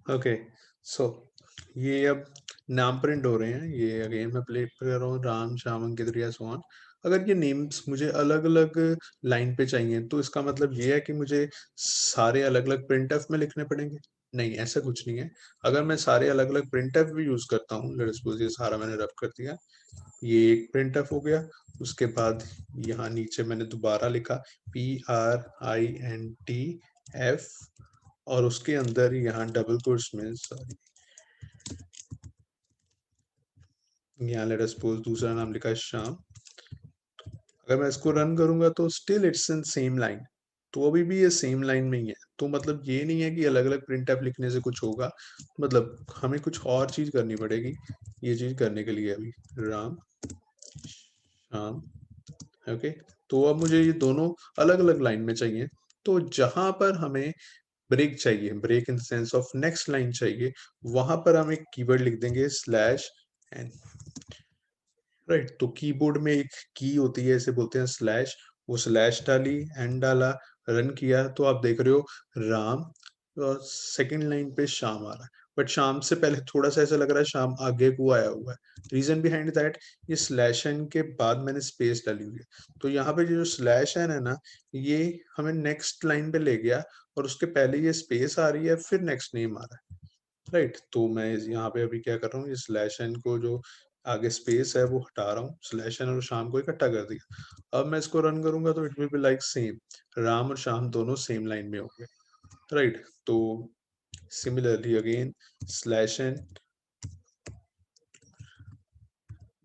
Okay, सो ये अब नाम प्रिंट हो रहे हैं। ये अगेन मैं प्ले कर रहा हूँ, राम, श्याम, अंकित, रिया, सोहन। अगर ये नेम्स मुझे अलग-अलग लाइन पे चाहिए, तो इसका मतलब ये है कि मुझे सारे अलग-अलग प्रिंटफ में लिखने पड़ेंगे? नहीं, ऐसा कुछ नहीं है। अगर मैं सारे अलग-अलग प्रिंटफ भी यूज़ करता हूँ, लेट अस सपोज़ ये सारा मैंने रब कर दिया, ये एक प्रिंटफ हो गया। उसके बाद यहाँ नीचे मैंने दोबारा लिखा PRINTF और उसके अंदर यहाँ डबल कोट्स में सॉरी, यहाँ लेट अस सपोज दूसरा नाम लिखा है श्याम। अगर मैं इसको रन करूंगा तो still it's in same line, तो अभी भी ये सेम लाइन में ही है। तो मतलब ये नहीं है कि अलग अलग प्रिंट ऐप लिखने से कुछ होगा, मतलब हमें कुछ और चीज करनी पड़ेगी ये चीज करने के लिए। अभी राम, श्याम, ओके। तो अब मुझे ये दोनों अलग अलग लाइन में चाहिए। तो जहां पर हमें ब्रेक चाहिए, break in sense of next line चाहिए, वहां पर हम एक कीवर्ड लिख देंगे स्लैश एन, राइट। तो कीबोर्ड में एक की होती है, इसे बोलते हैं स्लैश। वो स्लैश डाली, एन डाला, रन किया, तो आप देख रहे हो राम और सेकंड लाइन पे श्याम आ रहा है। बट श्याम से पहले थोड़ा सा ऐसा लग रहा है श्याम आगे को आया हुआ है। रीजन बिहाइंड दैट, ये स्लैश एन के बाद मैंने स्पेस डाली हुई है। तो यहाँ पे जो स्लैश एन है ना, ये हमें नेक्स्ट लाइन पे ले गया और उसके पहले ये स्पेस आ रही है, फिर नेक्स्ट नेम आ रहा है, राइट। तो मैं यहाँ पे अभी क्या कर रहा हूँ, ये स्लैश एन को जो आगे स्पेस है वो हटा रहा हूँ, स्लैश एन और शाम को इकट्ठा कर दिया। अब मैं इसको रन करूंगा तो it will be like same, Ram और शाम दोनों सेम लाइन में होंगे, राइट। तो similarly again slash N,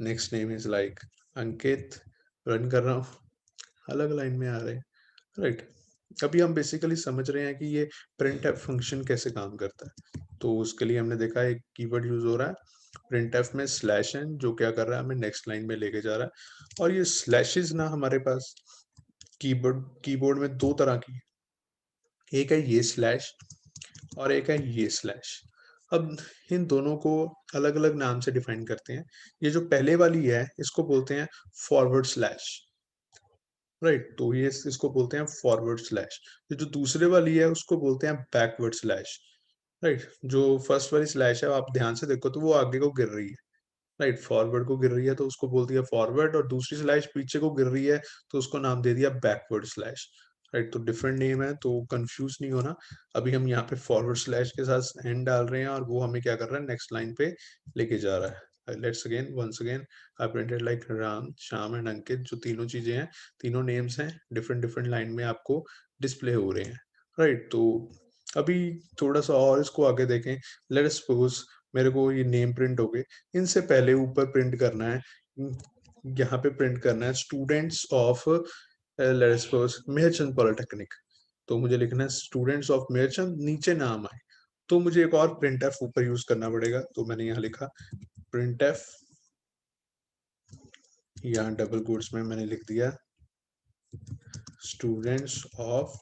next name is like Ankit, run कर रहा हूँ, अलग लाइन में आ रहे हैं, राइट। अभी हम बेसिकली समझ रहे हैं कि ये प्रिंट एफ फंक्शन कैसे काम करता है। तो उसके लिए हमने देखा एक कीवर्ड यूज हो रहा है प्रिंट एफ में स्लैश एन, जो क्या कर रहा है हमें नेक्स्ट लाइन में लेके जा रहा है। और ये स्लैशेस ना हमारे पास कीबोर्ड में दो तरह की है, एक है ये स्लैश और एक है ये स्लैश। अब इन दोनों को अलग अलग नाम से डिफाइन करते हैं। ये जो पहले वाली है इसको बोलते हैं फॉरवर्ड स्लैश, राइट। तो ये इसको बोलते हैं फॉरवर्ड स्लैश। जो दूसरे वाली है उसको बोलते हैं बैकवर्ड स्लैश, राइट। जो फर्स्ट वाली स्लैश है आप ध्यान से देखो तो वो आगे को गिर रही है, राइट। फॉरवर्ड को गिर रही है तो उसको बोल दिया फॉरवर्ड, और दूसरी स्लैश पीछे को गिर रही है तो उसको नाम दे दिया बैकवर्ड स्लैश, राइट। तो डिफरेंट नेम है, तो कंफ्यूज नहीं होना। अभी हम यहाँ पे फॉरवर्ड स्लैश के साथ एंड डाल रहे हैं और वो हमें क्या कर रहा है नेक्स्ट लाइन पे लेके जा रहा है। Let's again once again I printed like Ram, Shyam and Ankit, जो तीनों चीजें हैं, तीनों नेम्स हैं, डिफरेंट डिफरेंट लाइन में आपको डिस्प्ले हो रहे हैं, राइट। तो अभी थोड़ा सा और इसको आगे देखें। लेट सपोज मेरे को ये नेम प्रिंट हो गए, इनसे पहले ऊपर प्रिंट करना है, यहाँ पे प्रिंट करना है students of let's suppose Meharchand polytechnic. तो मुझे लिखना है स्टूडेंट्स ऑफ मेहरचंद, नीचे नाम आए, तो मुझे एक और प्रिंट एफ ऊपर यूज करना पड़ेगा। तो मैंने यहाँ लिखा प्रिंट एफ, यहाँ डबल कोट्स में मैंने लिख दिया students of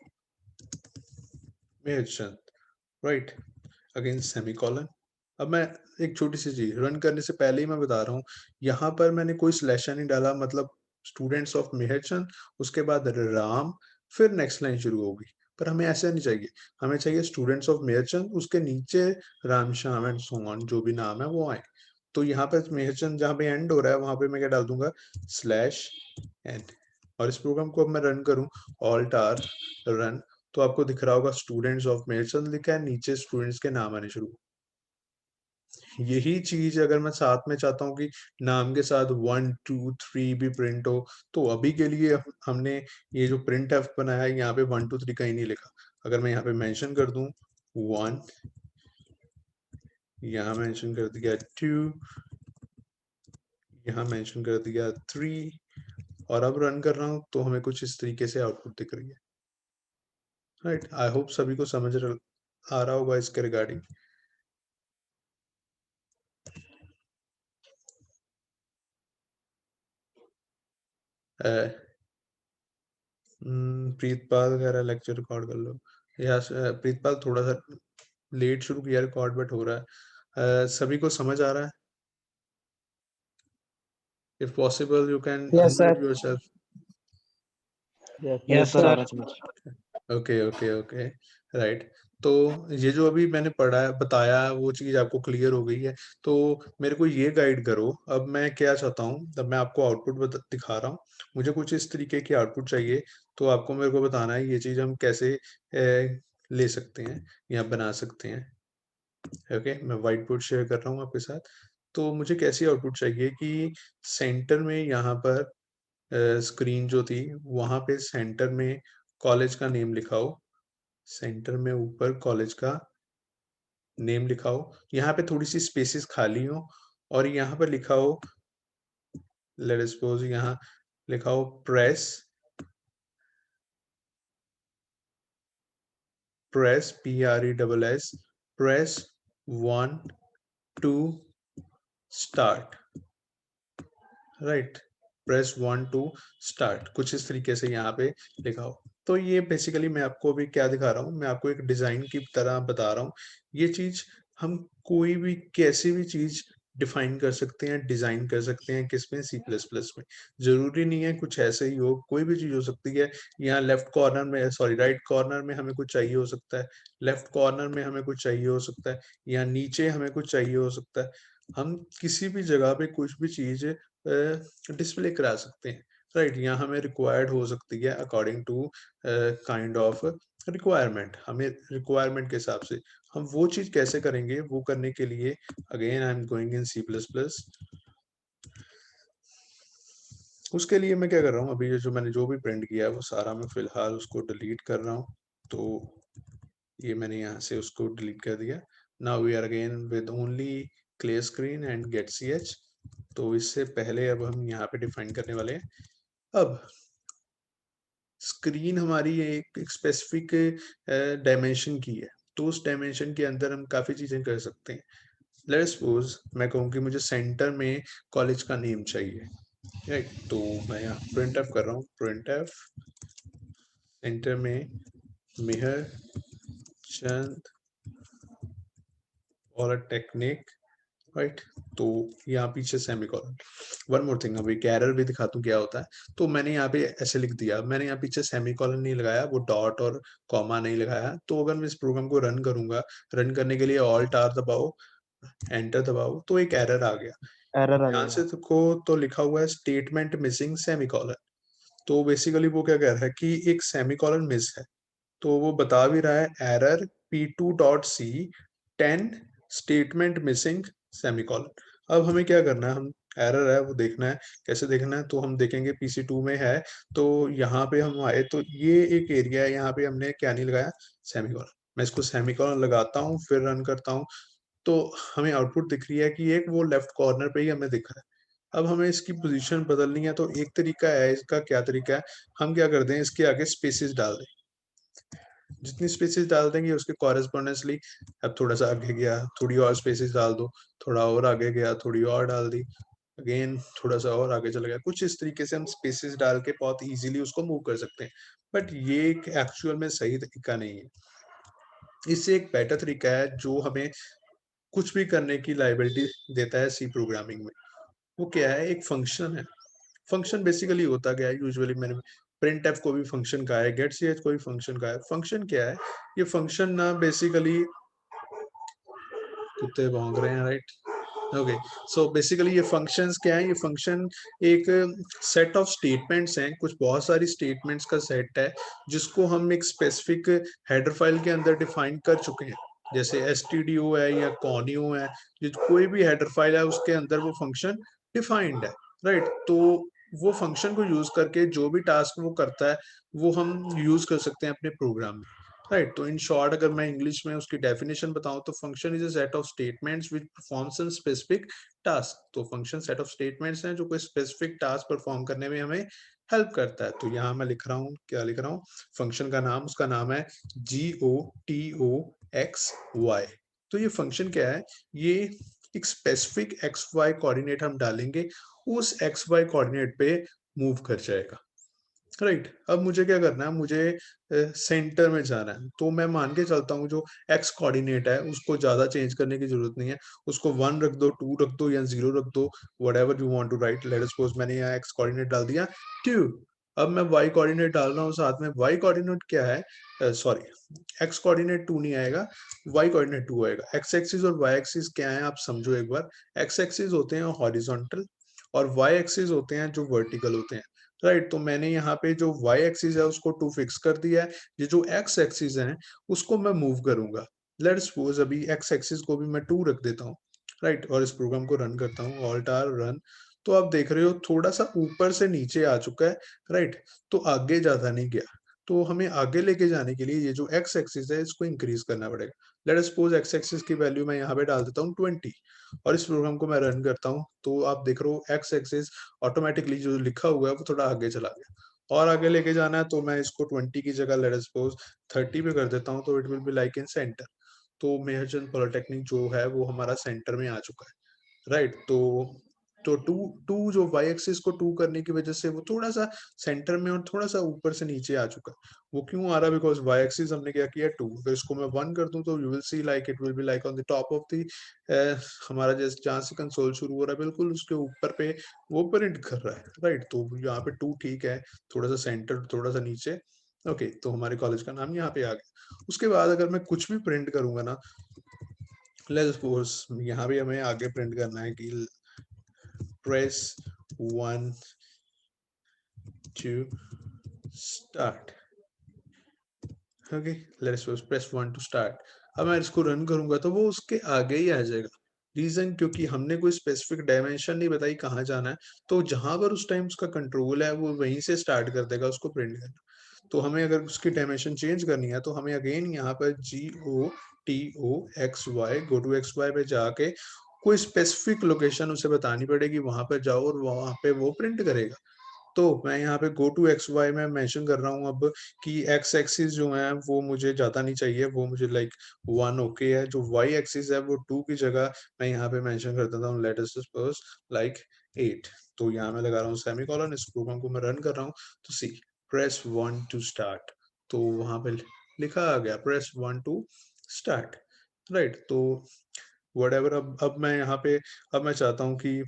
Meharchand, right. Again semicolon. अब मैं एक छोटी सी चीज रन करने से पहले ही मैं बता रहा हूँ, यहाँ पर मैंने कोई स्लैशर नहीं डाला, मतलब स्टूडेंट्स ऑफ मेहरचंद, उसके बाद राम, फिर नेक्स्ट लाइन शुरू होगी। पर हमें ऐसा नहीं चाहिए, हमें चाहिए स्टूडेंट्स ऑफ मेहरचंद, उसके नीचे Ram, Shyam and so on जो भी नाम है वो आए। तो यहाँ पे मेहरचंद जहाँ पे एंड हो रहा है वहां पे मैं क्या डाल दूंगा स्लैश एंड। और इस प्रोग्राम को अब मैं रन करूं, ऑल्ट आर रन, तो आपको दिख रहा होगा स्टूडेंट्स ऑफ मेहरचंद लिखा है, नीचे स्टूडेंट्स के नाम आने शुरू। यही चीज अगर मैं साथ में चाहता हूँ कि नाम के साथ 1 2 3 भी प्रिंट हो, तो अभी के लिए हमने ये जो प्रिंट एफ बनाया है यहाँ पे 1 2 3 कहीं नहीं लिखा। अगर मैं यहाँ पे मेंशन कर दूं 1, यहाँ मेंशन कर दिया 2, यहाँ मेंशन कर दिया 3, और अब रन कर रहा हूँ तो हमें कुछ इस तरीके से आउटपुट दिख रही है, राइट। आई होप सभी को आ रहा होगा इसके रिगार्डिंग। प्रीतपाल कह रहा है लेक्चर रिकॉर्ड कर लो। यस प्रीतपाल, थोड़ा सा लेट शुरू किया रिकॉर्ड बट हो रहा है। सभी को समझ आ रहा है? If possible you can Yes, sir. Unmute yourself. Yes, Yes, sir. sir. Okay okay okay, right. तो ये जो अभी मैंने पढ़ा है, बताया, वो चीज़ आपको क्लियर हो गई है। तो मेरे को ये गाइड करो, अब मैं क्या चाहता हूँ, अब मैं आपको आउटपुट दिखा रहा हूँ। मुझे कुछ इस तरीके की आउटपुट चाहिए, तो आपको मेरे को बताना है ये चीज़ हम कैसे ले सकते हैं या बना सकते हैं। ओके, मैं व्हाइट बोर्ड शेयर कर रहा हूँ आपके साथ। तो मुझे कैसी आउटपुट चाहिए कि सेंटर में यहाँ पर स्क्रीन जो थी, वहाँ पे सेंटर में कॉलेज का नेम लिखा हो। सेंटर में ऊपर कॉलेज का नेम लिखा हो, यहाँ पे थोड़ी सी स्पेसेस खाली हो और यहाँ पर लिखा हो, लेट सपोज यहाँ लिखा हो press PRESS press 1 2 start, right, press 1 2 start, कुछ इस तरीके से यहाँ पे लिखा हो। तो ये बेसिकली मैं आपको अभी क्या दिखा रहा हूँ, मैं आपको एक डिजाइन की तरह बता रहा हूँ। ये चीज हम कोई भी कैसी भी चीज डिफाइन कर सकते हैं, डिजाइन कर सकते हैं, किसमें, C++ में। जरूरी नहीं है कुछ ऐसे ही हो, कोई भी चीज हो सकती है। यहाँ लेफ्ट कॉर्नर में, सॉरी, राइट कॉर्नर में हमें कुछ चाहिए हो सकता है, लेफ्ट कॉर्नर में हमें कुछ चाहिए हो सकता है, या नीचे हमें कुछ चाहिए हो सकता है। हम किसी भी जगह पे कुछ भी चीज डिस्प्ले करा सकते हैं, राइट। यहाँ हमें रिक्वायर्ड हो सकती है according to kind of requirement, हमें रिक्वायरमेंट के हिसाब से हम वो चीज कैसे करेंगे, वो करने के लिए again I am going in C++। उसके लिए मैं क्या कर रहा हूँ, अभी ये जो मैंने जो भी प्रिंट किया है वो सारा मैं फिलहाल उसको डिलीट कर रहा हूँ। तो ये मैंने यहाँ से उसको डिलीट कर दिया। Now we are again with only clear screen and get ch। तो इससे पहले अब हम यहाँ पे डिफाइन करने वाले हैं। अब स्क्रीन हमारी एक स्पेसिफिक डायमेंशन की है, तो उस डायमेंशन के अंदर हम काफी चीजें कर सकते हैं। लेट्स सपोज मैं कहूँ कि मुझे सेंटर में कॉलेज का नेम चाहिए, राइट। तो मैं यहाँ प्रिंट एफ कर रहा हूँ, प्रिंट एफ सेंटर में मेहर चंद पॉलिटेक्निक, राइट। तो यहाँ पीछे सेमीकोलन। वन मोर थिंग, अभी एक एरर भी दिखा दूं क्या होता है। तो मैंने यहाँ पे ऐसे लिख दिया, मैंने यहाँ पीछे सेमीकोलन नहीं लगाया, वो डॉट और कॉमा नहीं लगाया। तो अगर मैं इस प्रोग्राम को रन करूंगा, रन करने के लिए ऑल्ट आर दबाओ, एंटर दबाओ, तो एक एरर आ गया। एरर आ ध्यान जाएगा। से देखो तो लिखा हुआ है स्टेटमेंट मिसिंग सेमीकोलन। तो बेसिकली वो क्या कह रहा है कि एक सेमीकोलन मिस है। तो वो बता भी रहा है error P2.C 10 statement missing semicolon. अब हमें क्या करना है, हम एरर है वो देखना है। कैसे देखना है, तो हम देखेंगे PC2 में है। तो यहाँ पे हम आए तो ये एक एरिया है, यहाँ पे हमने क्या नहीं लगाया, सेमीकोलन। मैं इसको सेमीकोलन लगाता हूँ फिर रन करता हूँ, तो हमें आउटपुट दिख रही है कि एक वो लेफ्ट कॉर्नर पे ही हमें दिख रहा है। अब हमें इसकी पोजीशन बदलनी है, तो एक तरीका है, इसका क्या तरीका है, हम क्या करते हैं, इसके आगे स्पेसेस डाल दें। जितनी स्पेसेस डाल देंगे उसके कॉरेस्पॉन्डेंसली, अब थोड़ा सा आगे गया थोड़ी और स्पेसेस डाल दो, थोड़ा और आगे गया थोड़ी और डाल दी, अगेन थोड़ा सा और आगे चला गया। कुछ इस तरीके से हम स्पेसेस डाल के बहुत इजीली उसको मूव कर सकते हैं। बट ये एक एक्चुअल में सही तरीका नहीं है। इससे एक बेटर तरीका है जो हमें कुछ भी करने की लाइबिलिटी देता है सी प्रोग्रामिंग में। वो क्या है, एक फंक्शन है। फंक्शन बेसिकली होता क्या है, यूजुअली मैंने प्रिंट एफ को भी फंक्शन कहा है, गेट ch को भी फंक्शन कहा है। फंक्शन क्या है, ये फंक्शन ना बेसिकली, कुत्ते भौंक रहे हैं, राइट। ओके, सो बेसिकली ये फंक्शंस क्या है, ये फंक्शन एक सेट ऑफ स्टेटमेंट्स हैं, कुछ बहुत सारी स्टेटमेंट्स का सेट है, जिसको हम एक स्पेसिफिक हेडर फाइल के अंदर डिफाइन कर चुके हैं। जैसे stdio है या conio है, कोई भी हेडर फाइल है उसके अंदर वो फंक्शन डिफाइंड है, राइट। तो वो फंक्शन को यूज करके जो भी टास्क वो करता है वो हम यूज कर सकते हैं अपने प्रोग्राम में, राइट। तो इन शॉर्ट अगर मैं इंग्लिश में उसकी डेफिनेशन बताऊं तो function is a set of statements which performs some specific task. तो फंक्शन सेट ऑफ स्टेटमेंट्स हैं जो कोई स्पेसिफिक टास्क परफॉर्म करने में हमें हेल्प करता है। तो यहाँ मैं लिख रहा हूँ, क्या लिख रहा हूँ, फंक्शन का नाम, उसका नाम है GOTOXY। तो ये फंक्शन क्या है, ये एक स्पेसिफिक XY कोऑर्डिनेट हम डालेंगे, उस XY कोऑर्डिनेट पे मूव कर जाएगा, राइट। अब मुझे क्या करना है, मुझे सेंटर में जाना है। तो मैं मान के चलता हूँ जो एक्स कोऑर्डिनेट है उसको ज्यादा चेंज करने की जरूरत नहीं है, उसको 1 रख दो, 2 रख दो या 0 रख दो, whatever you want to write. Let suppose मैंने यहाँ एक्स कोऑर्डिनेट डाल दिया 2, अब मैं y कोऑर्डिनेट डाल रहा हूँ साथ में, y कोऑर्डिनेट क्या है, सॉरी x कोऑर्डिनेट 2 नहीं आएगा, y कोऑर्डिनेट 2 आएगा। x एक्सिस और y एक्सिस क्या है आप समझो एक बार। x एक्सिस होते हैं हॉरिजॉन्टल और y एक्सिस होते हैं जो वर्टिकल होते हैं, राइट। तो मैंने यहाँ पे जो y एक्सिस है उसको 2 फिक्स कर दिया है, ये जो x एक्सिस है उसको मैं मूव करूंगा। लेट सपोज अभी x एक्सिस को भी मैं 2 रख देता हूँ, राइट, और इस प्रोग्राम को रन करता हूँ, ऑल्ट आर रन। तो आप देख रहे हो थोड़ा सा ऊपर से नीचे आ चुका है, राइट, तो आगे ज्यादा नहीं गया। तो हमें आगे लेके जाने के लिए ये जो x एक्सिस है इसको इंक्रीज करना पड़ेगा। लेट सपोज x एक्सिस की वैल्यू मैं यहाँ पे डाल देता हूँ 20 और इस प्रोग्राम को मैं रन करता हूँ, तो आप देख रहे हो x एक्सिस ऑटोमेटिकली जो लिखा हुआ है वो थोड़ा आगे चला गया। और आगे लेके जाना है तो मैं इसको 20 की जगह लेट सपोज 30 पे कर देता हूँ, तो it will be like in centre. तो मेहरचंद पॉलिटेक्निक जो है वो हमारा सेंटर में आ चुका है, राइट। तो टू टू जो वाई एक्सिस को 2 करने की वजह से वो थोड़ा सा सेंटर में और थोड़ा सा ऊपर से नीचे आ चुका है। वो क्यों आ रहा है? बिकॉज वाई एक्सिस हमने क्या किया 2, अगर इसको मैं 1 कर दूं तो you will see like it will be like on the top of the हमारा जैसे जहां से कंसोल शुरू हो रहा है बिल्कुल उसके ऊपर पे वो प्रिंट कर रहा है, राइट। तो यहाँ पे 2 ठीक है, थोड़ा सा सेंटर थोड़ा सा नीचे, ओके। तो हमारे कॉलेज का नाम यहाँ पे आ गया। उसके बाद अगर मैं कुछ भी प्रिंट करूंगा ना, लेट्स सपोज यहाँ भी हमें आगे प्रिंट करना है कि press 1 to start, ओके। Let's suppose press 1 to start. अब मैं इसको रन करूंगा तो वो उसके आगे ही आ जाएगा। रीजन क्योंकि हमने कोई स्पेसिफिक डायमेंशन नहीं बताई कहाँ जाना है, तो जहां पर उस टाइम उसका कंट्रोल है वो वहीं से स्टार्ट कर देगा उसको प्रिंट करना। तो हमें अगर उसकी डायमेंशन चेंज करनी है तो हमें अगेन यहाँ पर GOTOXY go to X Y पे जाके कोई स्पेसिफिक लोकेशन उसे बतानी पड़ेगी, वहां पर जाओ और वहां पे वो प्रिंट करेगा। तो मैं यहाँ पे गो टू एक्स वाई में मेंशन कर रहा हूँ अब कि एक्स एक्सिस जो है वो मुझे ज्यादा नहीं चाहिए, वो मुझे लाइक 1 ओके है। जो वाई एक्सिस है वो 2 की जगह मैं यहाँ पे मेंशन कर देता हूँ लेट अस सपोज लाइक 8। तो यहाँ मैं लगा रहा हूँ सेमीकोलन, इस प्रोग्राम को मैं रन कर रहा हूँ। तो सी प्रेस 1 टू स्टार्ट, तो वहां पे लिखा आ गया प्रेस 1 टू स्टार्ट, राइट। तो वट एवर, अब मैं यहाँ पे अब मैं चाहता हूँ कि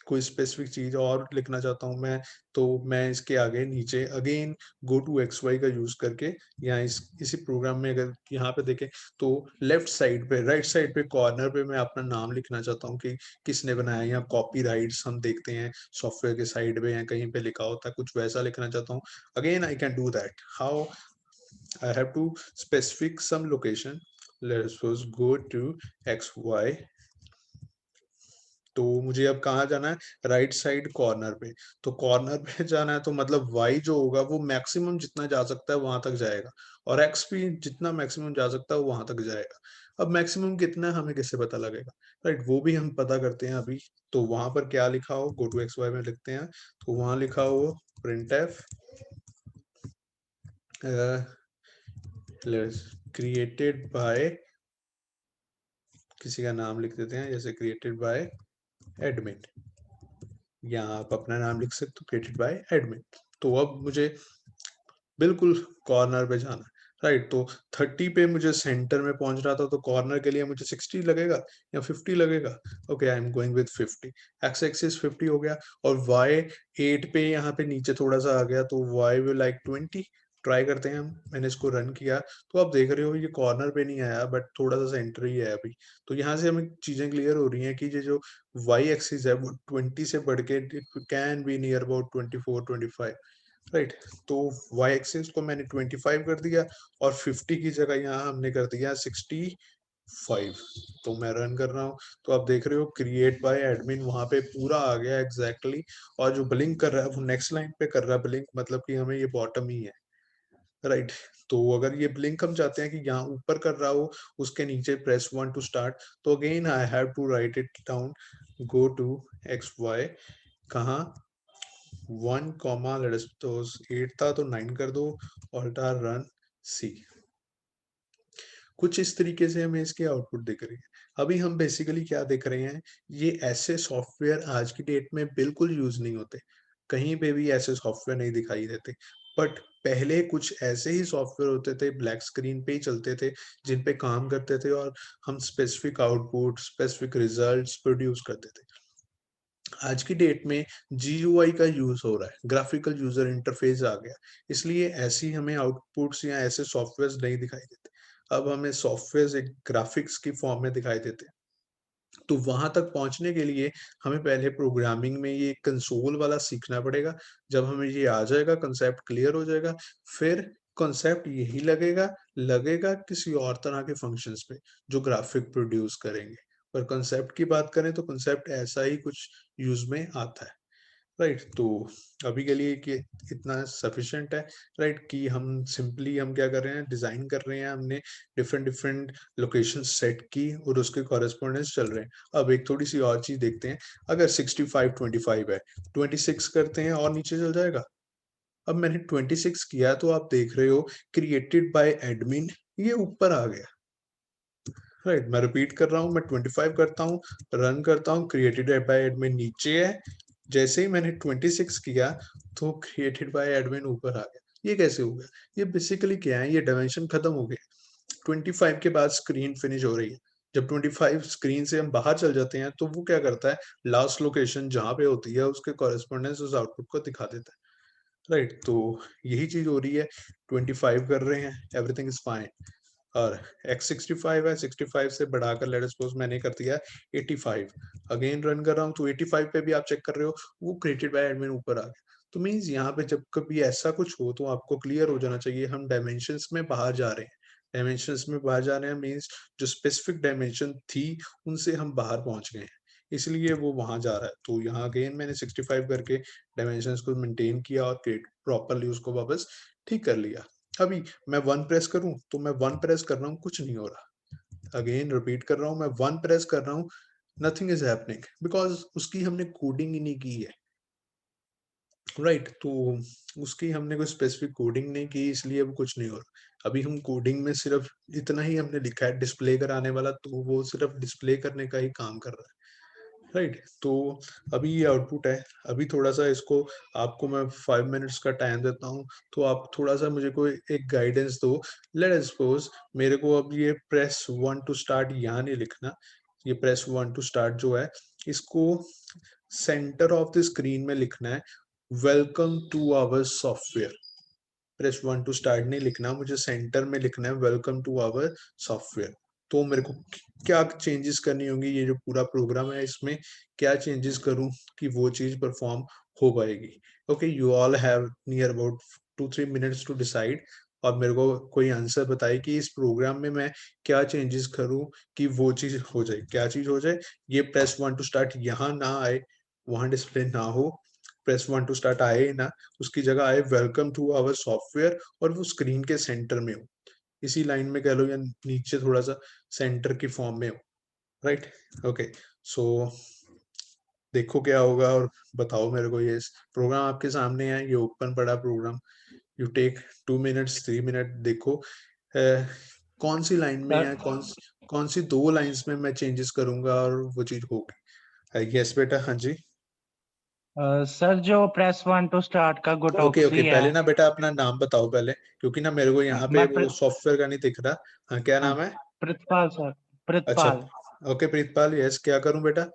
कोई स्पेसिफिक चीज और लिखना चाहता हूँ मैं, तो मैं इसके आगे नीचे again go to X Y का यूज करके यहाँ इसी प्रोग्राम में अगर यहाँ पे देखें तो लेफ्ट साइड पे राइट साइड पे कॉर्नर पे मैं अपना नाम लिखना चाहता हूँ कि किसने बनाया, या कॉपी राइट्स हम देखते हैं सॉफ्टवेयर के साइड पे या कहीं पे लिखा होता है, कुछ वैसा लिखना चाहता हूँ। Again I can do that, how I have to specific some location, let's suppose go to X Y. तो मुझे अब कहाँ जाना है? राइट साइड कॉर्नर पे। तो कॉर्नर पे जाना है तो मतलब y जो होगा वो मैक्सिमम जितना जा सकता है वहां तक जाएगा, और x भी जितना मैक्सिमम जा सकता है वो वहां तक जाएगा। अब मैक्सिमम कितना है हमें कैसे पता लगेगा, राइट, वो भी हम पता करते हैं अभी। तो वहां पर क्या लिखा हो, गो टू एक्स वाई में लिखते हैं, तो वहां लिखा हो printf क्रिएटेड बाय, किसी का नाम लिख देते हैं जैसे क्रिएटेड बाय एडमिन, या आप अपना नाम लिख सकते हो क्रिएटेड बाय एडमिन। तो अब मुझे बिल्कुल कॉर्नर पे जाना है, राइट। तो 30 पे मुझे सेंटर में पहुंच रहा था, तो कॉर्नर के लिए मुझे 60 लगेगा या 50 लगेगा। Okay, I am going with 50। X axis 50 हो गया, और वाई 8 पे यहाँ पे नीचे थोड़ा सा आ गया, तो वाई विल लाइक 20। ट्राई करते हैं हम, मैंने इसको रन किया तो आप देख रहे हो ये कॉर्नर पे नहीं आया बट थोड़ा सा सेंटर ही है अभी। तो यहाँ से हमें चीजें क्लियर हो रही हैं कि ये जो वाई एक्सिस है वो 20 से बढ़ के can be near about 24-25, right. तो y एक्सिस को मैंने 25 कर दिया और 50 की जगह यहाँ हमने कर दिया 65। तो मैं रन कर रहा हूँ, तो आप देख रहे हो क्रिएट बाय एडमिन वहां पे पूरा आ गया एग्जैक्टली और जो ब्लिंक कर रहा है वो नेक्स्ट लाइन पे कर रहा है ब्लिंक, मतलब कि हमें ये बॉटम ही है, राइट। तो अगर ये ब्लिंक हम चाहते हैं कि यहाँ ऊपर कर रहा हो उसके नीचे प्रेस 1 टू स्टार्ट, तो again I have to write it down, go to X Y, कहाँ 1 कॉमा लेट अस सपोज 8 था तो 9 कर दो, ऑल्टा रन सी। कुछ इस तरीके से हमें इसके आउटपुट दिख रही है। अभी हम बेसिकली क्या देख रहे हैं, ये ऐसे सॉफ्टवेयर आज की डेट में बिल्कुल यूज नहीं होते, कहीं पे भी ऐसे सॉफ्टवेयर नहीं दिखाई देते। बट पहले कुछ ऐसे ही सॉफ्टवेयर होते थे, ब्लैक स्क्रीन पे ही चलते थे, जिन पे काम करते थे और हम specific output specific results produce करते थे। आज की डेट में GUI का यूज हो रहा है, ग्राफिकल यूजर इंटरफेस आ गया, इसलिए ऐसी हमें आउटपुट्स या ऐसे सॉफ्टवेयर नहीं दिखाई देते। अब हमें सॉफ्टवेयर एक ग्राफिक्स की फॉर्म में दिखाई देते हैं। तो वहां तक पहुंचने के लिए हमें पहले प्रोग्रामिंग में ये कंसोल वाला सीखना पड़ेगा। जब हमें ये आ जाएगा, कंसेप्ट क्लियर हो जाएगा, फिर कॉन्सेप्ट यही लगेगा लगेगा किसी और तरह के फंक्शंस पे जो ग्राफिक प्रोड्यूस करेंगे। पर कॉन्सेप्ट की बात करें तो कॉन्सेप्ट ऐसा ही कुछ यूज में आता है। राइट, तो अभी के लिए कि इतना सफिशिएंट है। राइट, कि हम सिंपली हम क्या कर रहे हैं, डिजाइन कर रहे हैं, हमने डिफरेंट डिफरेंट लोकेशन सेट की और उसके कॉरेस्पॉन्डेंस चल रहे हैं। अब एक थोड़ी सी और चीज देखते हैं, अगर 65 25 है, 26 करते हैं और नीचे चल जाएगा। अब मैंने 26 किया तो आप देख रहे हो क्रिएटेड बाय एडमिन, ये ऊपर आ गया। राइट, मैं रिपीट कर रहा हूँ, मैं 25 करता हूँ, रन करता हूँ, क्रिएटेड बाय एडमिन नीचे है। जैसे ही मैंने 26 किया तो क्रिएटेड बाय एडमिन ऊपर आ गया। ये कैसे हो गया? ये बेसिकली क्या है, ये डायमेंशन खत्म हो गया। 25 के बाद स्क्रीन फिनिश हो रही है। जब 25 स्क्रीन से हम बाहर चल जाते हैं तो वो क्या करता है, लास्ट लोकेशन जहां पे होती है उसके कॉरेस्पॉन्डेंस उस आउटपुट को दिखा देता है। राइट, तो यही चीज हो रही है। 25 कर रहे हैं, एवरीथिंग इज फाइन, और x65 है, 65 से बढ़ाकर लेट सपोज मैंने कर दिया 85, अगेन रन कर रहा हूँ तो 85 पे भी आप चेक कर रहे हो वो क्रिएटेड बाय एडमिन ऊपर आ गया। तो मीन्स यहाँ पे जब कभी ऐसा कुछ हो तो आपको क्लियर हो जाना चाहिए हम डायमेंशंस में बाहर जा रहे हैं। डायमेंशंस में बाहर जा रहे हैं मीन्स जो स्पेसिफिक डायमेंशन थी उनसे हम बाहर पहुंच गए हैं, इसलिए वो वहां जा रहा है। तो यहाँ अगेन मैंने 65 करके डायमेंशंस को मेंटेन किया और प्रॉपरली उसको वापस ठीक कर लिया। अभी मैं 1 प्रेस करूं तो मैं 1 प्रेस कर रहा हूं, कुछ नहीं हो रहा। अगेन रिपीट कर रहा हूं, मैं 1 प्रेस कर रहा हूं, नथिंग इज हैपनिंग, बिकॉज उसकी हमने कोडिंग ही नहीं की है। राइट, तो उसकी हमने कोई स्पेसिफिक कोडिंग नहीं की, इसलिए वो कुछ नहीं हो रहा। अभी हम कोडिंग में सिर्फ इतना ही हमने लिखा है डिस्प्ले कराने वाला, तो वो सिर्फ डिस्प्ले करने का ही काम कर रहा है। राइट, तो अभी ये आउटपुट है। अभी थोड़ा सा इसको आपको मैं 5 मिनट्स का टाइम देता हूँ, तो आप थोड़ा सा मुझे कोई एक गाइडेंस दो। लेट सपोज मेरे को अब ये प्रेस 1 टू स्टार्ट यहाँ नहीं लिखना, ये प्रेस 1 टू स्टार्ट जो है इसको सेंटर ऑफ द स्क्रीन में लिखना है, welcome to our software. Press 1 to start नहीं लिखना, मुझे सेंटर में लिखना है वेलकम टू आवर सॉफ्टवेयर। तो मेरे को क्या चेंजेस करनी होंगी, ये जो पूरा प्रोग्राम है इसमें क्या चेंजेस करूं कि वो चीज परफॉर्म हो पाएगी। Okay, you all have near about 2 3 minutes to decide, और मेरे को कोई आंसर बताए कि इस प्रोग्राम में मैं क्या चेंजेस करूं कि वो चीज हो जाए। क्या चीज हो जाए, ये प्रेस 1 टू स्टार्ट यहाँ ना आए, वहां डिस्प्ले ना हो, प्रेस 1 टू स्टार्ट आए ना, उसकी जगह आए वेलकम टू आवर सॉफ्टवेयर, और वो स्क्रीन के सेंटर में हो, इसी लाइन में कह लो या नीचे थोड़ा सा सेंटर की फॉर्म में हो। राइट, ओके, सो देखो क्या होगा और बताओ मेरे को। ये प्रोग्राम आपके सामने है, ये ओपन पड़ा program, you take 2 minute 3 minute, देखो कौन सी लाइन में सर है, कौन सी 2 लाइंस में मैं चेंजेस करूंगा और वो चीज होगी। यस बेटा, हाँ जी। सर जो प्रेस 1 टू स्टार्ट का ओके ओके, गोटोक्सी है। पहले ना बेटा अपना नाम बताओ पहले, क्योंकि ना मेरे को यहाँ पे मैं वो सॉफ्टवेयर का नहीं दिख रहा। हाँ, क्या नाम है? प्रितपाल सर, अच्छा, प्रितपाल। ओके प्रीतपाल, यस, क्या करूं बेटा?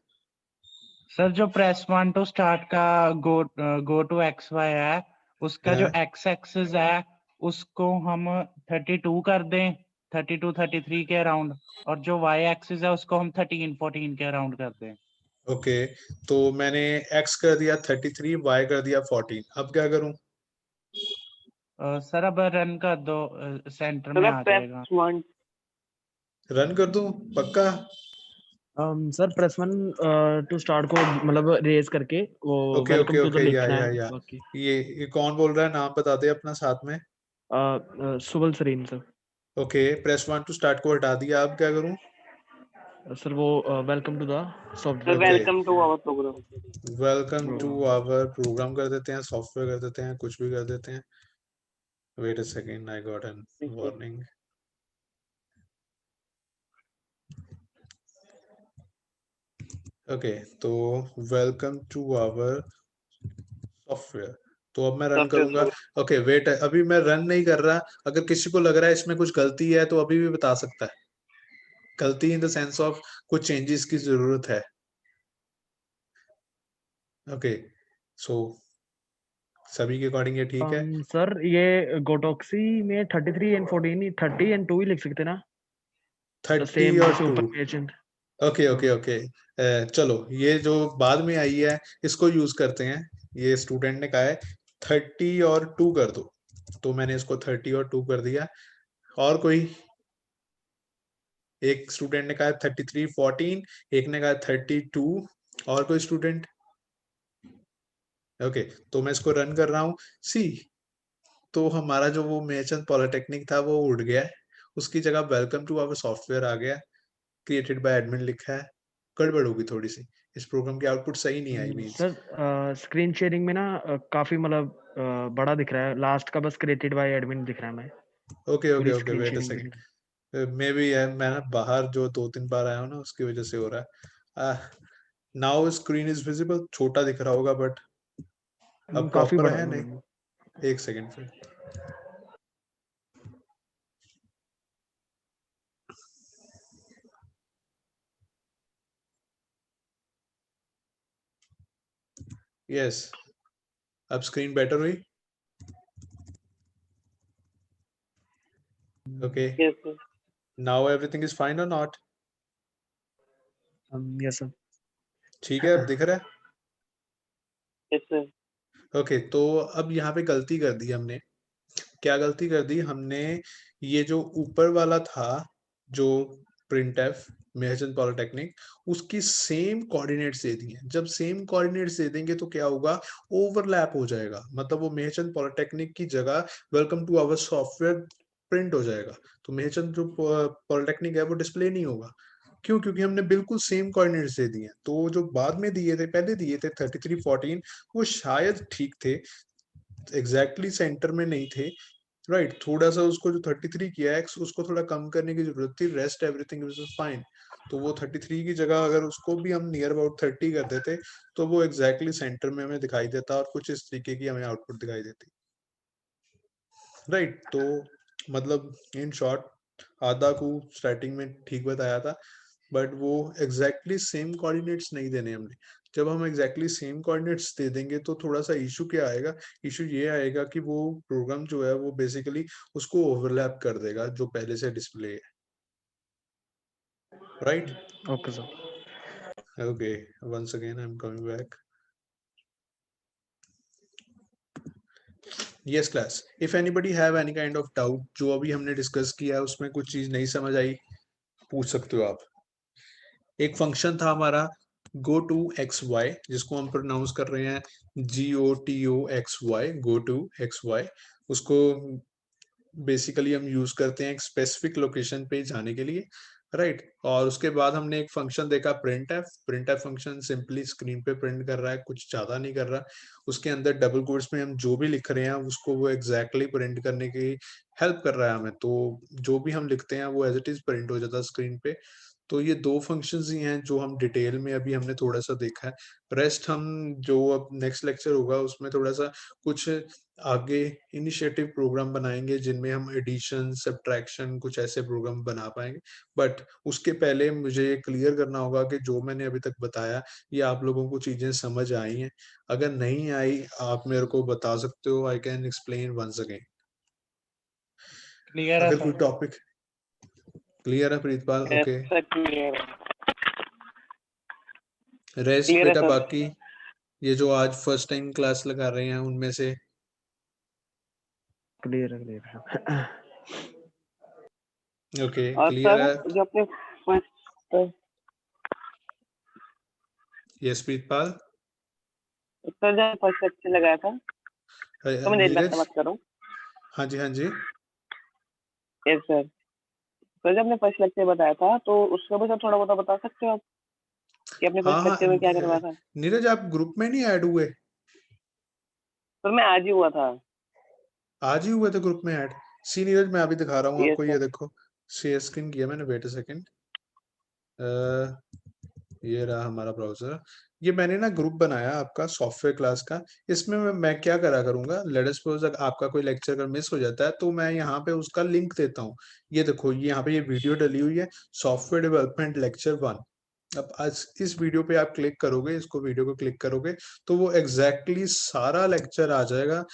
सर जो प्रेस 1 टू स्टार्ट का गो टू एक्स वाई है, उसका जो हाँ, एक्स एक्सिस है उसको हम 32 कर दें, 32 33 के अराउंड, और जो वाई एक्सिस है उसको हम 13 14 के अराउंड कर दें। ओके, तो मैंने एक्स कर दिया 33, वाई कर दिया 14, अब क्या करूं? सर अब रन कर दो, सेंटर में आ जाएगा। रन कर दूं पक्का? सर प्रेस 1 टू स्टार्ट को मतलब रेज करके वो okay okay welcome to the okay, लिखना है या बाकी। ये कौन बोल रहा है, नाम बता दे अपना साथ में। Subal Sareen sir. Okay, press 1 to start को हटा दिया, अब क्या करूं? सर वो welcome to the okay, software. Welcome to our program, welcome to program. Our program कर देते हैं, सॉफ्टवेयर कर देते हैं, कुछ भी कर देते हैं। Wait a second, I got an warning. Okay, तो वेलकम टू आवर सॉफ्टवेयर, तो अब मैं रन करूंगा। ओके वेट, अभी मैं रन नहीं कर रहा। अगर किसी को लग रहा है इसमें कुछ गलती है तो अभी भी बता सकता है, गलती इन द सेंस ऑफ कुछ चेंजेस की जरूरत है। ओके, सो सभी के अकॉर्डिंग ये ठीक है। सर ये गोटोक्सी में 33 एंड 14 30 एंड 2 ही लिख सकते ना, 30 सेम और जैसे 2। ऊपर मेंशन। ओके ओके ओके, चलो ये जो बाद में आई है इसको यूज करते हैं। ये स्टूडेंट ने कहा है 30 और 2 कर दो, तो मैंने इसको 30 और 2 कर दिया। और कोई? एक स्टूडेंट ने कहा 33 14, एक ने कहा 32। और कोई स्टूडेंट? ओके, तो मैं इसको रन कर रहा हूँ। सी, तो हमारा जो वो मेचंद पॉलिटेक्निक था वो उड़ गया है, उसकी जगह वेलकम टू आवर सॉफ्टवेयर आ गया, क्रिएटेड बाय एडमिन लिखा है। गड़बड़ होगी थोड़ी सी, इस प्रोग्राम की आउटपुट सही नहीं आई मींस। सर स्क्रीन शेयरिंग में ना काफी मतलब बड़ा दिख रहा है, लास्ट का बस क्रिएटेड बाय एडमिन दिख रहा है मैं ओके ओके पूरी okay, screen wait a sharing में। सेकंड, मे बी है, मैं ना बाहर जो 2-3 बार आया हूँ ना उसकी वजह से हो रहा है। नाउ स्क्रीन इज विजिबल, छोटा दिख रहा होगा बट अब काफी प्रॉपर बड़ा है नहीं। मतलब। एक सेकंड फिर। यस, अब स्क्रीन बेटर हुई। Okay, Yes, sir. Now everything is fine और नॉट? Yes sir. ठीक है, अब दिख रहा है। Yes, sir. ओके, तो अब यहाँ पे गलती कर दी हमने। क्या गलती कर दी हमने? ये जो ऊपर वाला था, जो प्रिंटफ मेहचंद पॉलिटेक्निक, उसकी सेम कोऑर्डिनेट्स दे दी हैं। जब सेम कोऑर्डिनेट्स दे देंगे तो क्या होगा? ओवरलैप हो जाएगा, मतलब वो मेहचंद पॉलिटेक्निक की जगह welcome to our software print हो जाएगा। तो मेहचंद जो पॉलिटेक्निक है वो डिस्प्ले नहीं होगा। क्यों? क्योंकि हमने बिल्कुल सेम कोऑर्डिनेट्स दे दिए हैं। तो जो बाद में दिए थे, पहले दिए थे 33 14, वो शायद ठीक थे, एग्जैक्टली सेंटर में नहीं थे, राइट। थोड़ा सा उसको जो 33 किया है उसको थोड़ा कम करने की जरूरत थी, रेस्ट एवरीथिंग इज फाइन। तो वो 33 की जगह अगर उसको भी हम नियर अबाउट 30 कर देते तो वो एग्जैक्टली सेंटर में हमें दिखाई देता और कुछ इस तरीके की हमें आउटपुट दिखाई देती, राइट। तो मतलब इन शॉर्ट आधा को स्टार्टिंग में ठीक बताया था, बट वो एग्जैक्टली सेम कोऑर्डिनेट्स नहीं देने हमने। जब हम एग्जैक्टली सेम कोऑर्डिनेट्स दे देंगे तो थोड़ा सा इशू क्या आएगा? इशू ये आएगा कि वो प्रोग्राम जो है वो बेसिकली उसको ओवरलैप कर देगा जो पहले से डिस्प्ले है, right. Okay sir. Okay, once again I am coming back. Yes class, if anybody have any kind of doubt, जो अभी हमने डिस्कस किया है उसमें कुछ चीज नहीं समझ आई, पूछ सकते हो आप। एक फंक्शन था हमारा गो टू एक्स वाई, जिसको हम प्रोनाउंस कर रहे हैं GOTOXY, go to X Y. उसको बेसिकली हम यूज करते हैं एक स्पेसिफिक लोकेशन पे जाने के लिए, राइट। और उसके बाद हमने एक फंक्शन देखा print F function simply screen पे प्रिंट कर रहा है, कुछ ज्यादा नहीं कर रहा। उसके अंदर डबल कोट्स में हम जो भी लिख रहे हैं उसको वो एग्जैक्टली प्रिंट करने की हेल्प कर रहा है हमें, तो जो भी हम लिखते हैं वो एज इट इज प्रिंट हो जाता है स्क्रीन पे। तो ये दो फंक्शंस ही हैं जो हम डिटेल में अभी हमने थोड़ा सा देखा है। रेस्ट हम जो अब नेक्स्ट लेक्चर होगा उसमें थोड़ा सा कुछ आगे इनिशिएटिव प्रोग्राम बनाएंगे जिनमें हम एडिशन सब्ट्रैक्शन कुछ ऐसे प्रोग्राम बना पाएंगे। बट उसके पहले मुझे ये क्लियर करना होगा कि जो मैंने अभी तक बताया ये आप लोगों को चीजें समझ आई हैं। अगर नहीं आई आप मेरे को बता सकते हो, I can explain once again. Clear है अगर कोई सर? टॉपिक क्लियर है Pritpal? Yes, okay, sir. Clear. Rest Clear है बेटा। सर. बाकी ये जो आज फर्स्ट टाइम क्लास लगा रहे हैं उनमें से क्लियर है। ओके और क्लियर सर है। जो अपने फर्स्ट यस प्रीतपाल। सर जो फर्स्ट लेक्चर लगाया था तो मैं नीरज से नीरज, बात कर रहा हूँ. हाँ जी हाँ जी। Yes sir. सर जब आपने फर्स्ट लेक्चर बताया था तो उसके ऊपर सर थोड़ा बहुत बता सकते हो आप कि आपने हाँ फर्स्ट हाँ, लेक्चर में क्या करवाया था? नीरज आप ग्रुप में नहीं ऐड हुए? सर मैं आज ही हुआ था. आज ही हुए थे ग्रुप में ऐड? सी नीरज, मैं अभी दिखा रहा हूँ यस आपको, ये सर. देखो शेयर स्क्रीन किया मैंने, वेट अ सेकंड। ये रहा हमारा ब्राउजर। ये मैंने ना ग्रुप बनाया आपका सॉफ्टवेयर क्लास का। इसमें मैं क्या करा करूंगा, लेट अस सपोज अगर आपका कोई लेक्चर अगर मिस हो जाता है तो मैं यहाँ पे उसका लिंक देता हूँ। ये देखो, ये यहाँ पे ये वीडियो डली हुई है, सॉफ्टवेयर डेवलपमेंट लेक्चर 1। अब आज इस वीडियो पे आप क्लिक करोगे, इसको वीडियो को क्लिक करोगे तो वो एग्जैक्टली सारा लेक्चर आ जाएगा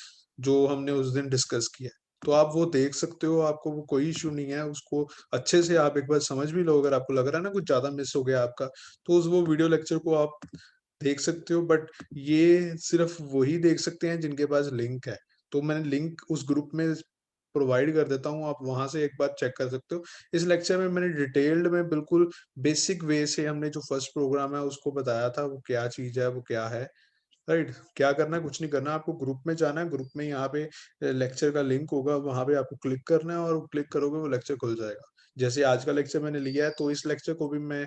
जो हमने उस दिन डिस्कस किया। तो आप वो देख सकते हो, आपको वो कोई इशू नहीं है, उसको अच्छे से आप एक बार समझ भी लो। अगर आपको लग रहा है ना कुछ ज्यादा मिस हो गया आपका, तो उस वो वीडियो लेक्चर को आप देख सकते हो। बट ये सिर्फ वही देख सकते हैं जिनके पास लिंक है। तो मैंने लिंक उस ग्रुप में प्रोवाइड कर देता हूँ, आप वहां से एक बार चेक कर सकते हो। इस लेक्चर में मैंने डिटेल्ड में बिल्कुल बेसिक वे से हमने जो फर्स्ट प्रोग्राम है उसको बताया था, वो क्या चीज है, वो क्या है, राइट। क्या करना है, कुछ नहीं करना, आपको ग्रुप में जाना है। ग्रुप में यहाँ पे लेक्चर का लिंक होगा, वहां पे आपको क्लिक करना है और क्लिक करोगे वो लेक्चर खुल जाएगा। जैसे आज का लेक्चर मैंने लिया है, तो इस लेक्चर को भी मैं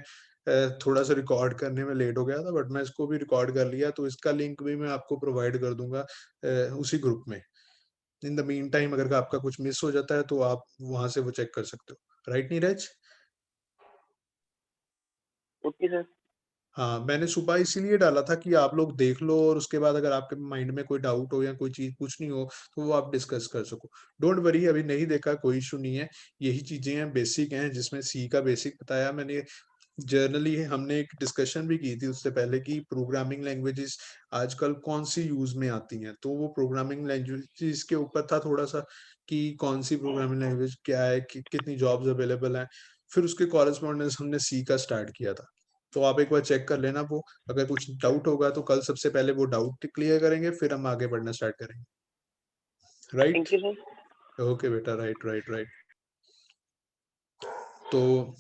थोड़ा सा रिकॉर्ड करने में लेट हो गया था, बट मैं इसको भी रिकॉर्ड कर लिया, तो इसका लिंक भी मैं आपको प्रोवाइड कर दूंगा उसी ग्रुप में। इन द मीन टाइम अगर आपका कुछ मिस हो जाता है तो आप वहां से वो चेक कर सकते हो, राइट नीरज? Okay sir. हाँ, मैंने सुबह इसीलिए डाला था कि आप लोग देख लो, और उसके बाद अगर आपके माइंड में कोई डाउट हो या कोई चीज पूछनी हो तो वो आप डिस्कस कर सको। डोंट वरी, अभी नहीं देखा कोई इशू नहीं है। यही चीजें हैं, बेसिक हैं, जिसमें सी का बेसिक बताया मैंने। जर्नली हमने एक डिस्कशन भी की थी उससे पहले कि प्रोग्रामिंग लैंग्वेजेस आजकल कौन सी यूज में आती हैं, तो वो प्रोग्रामिंग लैंग्वेजेस के ऊपर था थोड़ा सा कि कौन सी प्रोग्रामिंग लैंग्वेज क्या है, कितनी जॉब्स अवेलेबल हैं। फिर उसके कॉरेस्पॉन्डेंस हमने सी का स्टार्ट किया था। तो आप एक बार चेक कर लेना वो। अगर कुछ डाउट होगा तो कल सबसे पहले वो डाउट क्लियर करेंगे, फिर हम आगे बढ़ना स्टार्ट करेंगे, right? Thank you sir. Okay बेटा, राइट राइट राइट। तो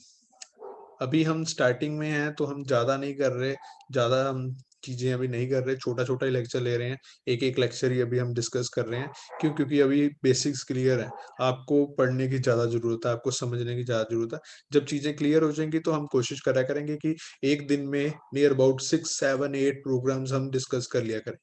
अभी हम स्टार्टिंग में हैं, तो हम ज्यादा नहीं कर रहे, ज्यादा हम चीजें अभी नहीं कर रहे, छोटा छोटा ही लेक्चर ले रहे हैं। एक एक लेक्चर ही अभी हम डिस्कस कर रहे हैं। क्यों? क्योंकि अभी बेसिक्स क्लियर है, आपको पढ़ने की ज्यादा जरूरत है, आपको समझने की ज्यादा जरूरत है। जब चीजें क्लियर हो जाएंगी तो हम कोशिश करा करेंगे कि एक दिन में नियर अबाउट 6, 7, 8 प्रोग्राम्स हम डिस्कस कर लिया करें।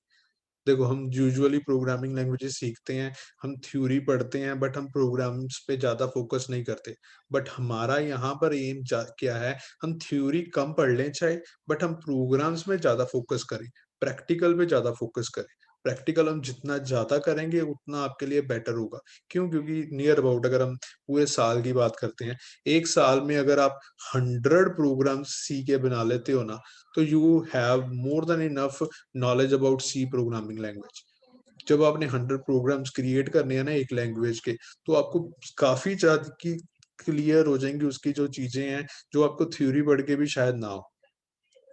देखो, हम यूजुअली प्रोग्रामिंग लैंग्वेजेस सीखते हैं, हम थ्योरी पढ़ते हैं, बट हम प्रोग्राम्स पे ज्यादा फोकस नहीं करते। बट हमारा यहाँ पर एम क्या है, हम थ्योरी कम पढ़ लें चाहे, बट हम प्रोग्राम्स में ज्यादा फोकस करें, प्रैक्टिकल पे ज्यादा फोकस करें। प्रैक्टिकल हम जितना ज्यादा करेंगे उतना आपके लिए बेटर होगा। क्यों? क्योंकि नियर अबाउट अगर हम पूरे साल की बात करते हैं, एक साल में अगर आप 100 प्रोग्राम्स सी के बना लेते हो ना, तो you have more than enough knowledge about C programming language. जब आपने 100 प्रोग्राम्स क्रिएट करने हैं ना एक लैंग्वेज के, तो आपको काफी ज्यादा की क्लियर हो जाएंगी उसकी जो चीजें हैं, जो आपको थ्योरी पढ़ के भी शायद ना हो।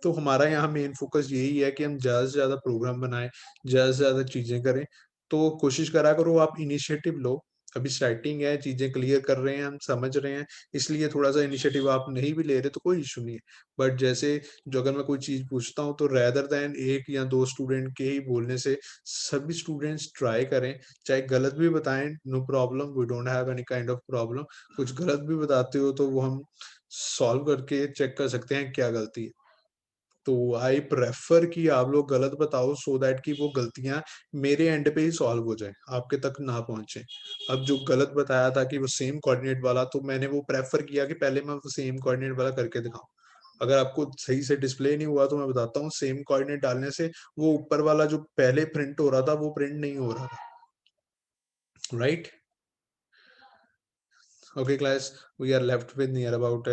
तो हमारा यहाँ मेन फोकस यही है कि हम ज्यादा से ज्यादा प्रोग्राम बनाएं, ज्यादा से ज्यादा चीजें करें। तो कोशिश करा करो, आप इनिशिएटिव लो। अभी स्टार्टिंग है, चीजें क्लियर कर रहे हैं, हम समझ रहे हैं, इसलिए थोड़ा सा इनिशिएटिव आप नहीं भी ले रहे तो कोई इशू नहीं है। बट जैसे जो अगर मैं कोई चीज पूछता हूँ, तो रेदर देन एक या दो स्टूडेंट के ही बोलने से सभी स्टूडेंट्स ट्राई करें। चाहे गलत भी बताएं, no problem, we don't have any kind of problem. कुछ गलत भी बताते हो तो वो हम सॉल्व करके चेक कर सकते हैं क्या गलती है। तो आई प्रेफर कि आप लोग गलत बताओ, सो दैट कि वो गलतियां मेरे एंड पे ही सॉल्व हो जाए, आपके तक ना पहुंचे। अब जो गलत बताया था कि वो सेम कोऑर्डिनेट वाला, तो मैंने वो प्रेफर किया कि पहले मैं वो सेम कोऑर्डिनेट वाला करके दिखाऊं। अगर आपको सही से डिस्प्ले नहीं हुआ तो मैं बताता हूँ, सेम कोऑर्डिनेट डालने से वो ऊपर वाला जो पहले प्रिंट हो रहा था वो प्रिंट नहीं हो रहा था, right? Okay, class, we are left with near about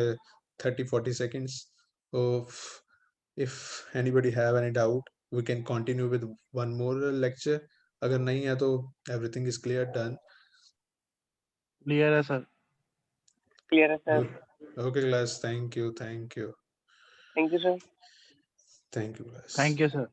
30-40 seconds. Of if anybody have any doubt, we can continue with one more lecture. अगर नहीं है तो everything is clear, done. Clear है सर। क्लियर है sir. Okay, class, thank you, thank you, thank you sir. thank you, class. Thank you sir.